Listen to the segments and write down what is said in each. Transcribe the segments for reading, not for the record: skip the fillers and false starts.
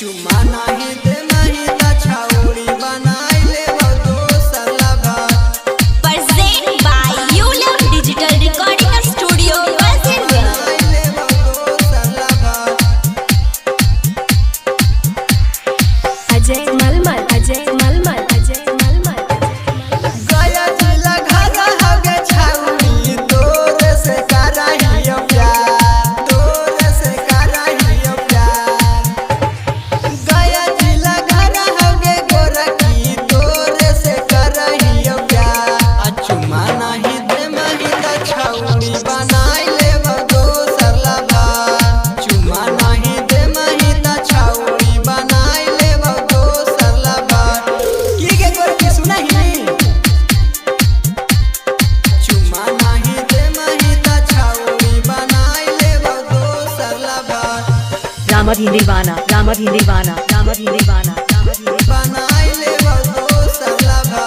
चुमा नाही दे नहीं ता छाउड़ी बनाई ले दोसर लगा। Present by ULM Digital Recording Studio, Wazirganj। Ajay मलमल, अजय मलमल, अजय मलमल। गया जिला घरा हगे छाउड़ी तोरे से कराहियो प्यार, तोरे से कराहियो प्यार। गया जिला घरा हगे गोरकी तोरे से कराहियो प्यार। चुमा नहीं दे नहीं ता छाउड़ी बनाई ले दोसर लगा। चुमा नहीं दे नहीं ता छाउड़ी बनाई ले दोसर लगा। की के गोरकी सुनही चुमा नहीं दे नहीं ता छाउड़ी बनाई ले दोसर लगा। रामधी दीवाना, रामधी दीवाना, रामधी दीवाना, रामधी दीवाना। बनाई ले दोसर लगा।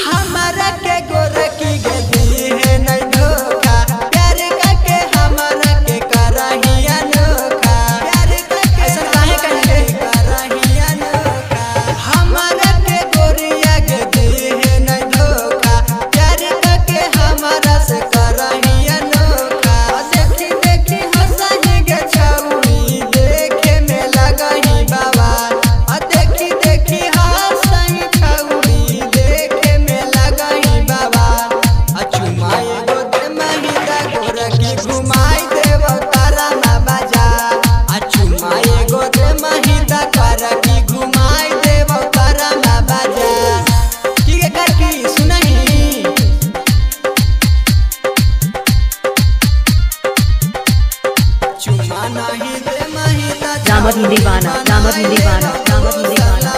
हमारा के गोरकी के दी है नहीं धोखा। प्यार करके हमारा के कराहिया नोखा। प्यार करके ऐसा काहे कहे कराहिया नोखा। हमारा के गोरिया के दी है नहीं धोखा। प्यार करके हमारा से कराहिया नोखा। देखी देखी हंसही के छाउड़ी देखे में लगही बाबा। देखी देखी हंसही छाउड़ी देखे में लगही बाबा। चुमा एगो दे महिदा गोरकी घुमाई देव तारा ना बाजा। चुमा एगो दे महिदा गोरकी घुमाई देव तारा ना बाजा। की के करकी सुनही चुमा नहीं दे महिदा रामधी दीवाना, रामधी दीवाना, रामधी दीवाना।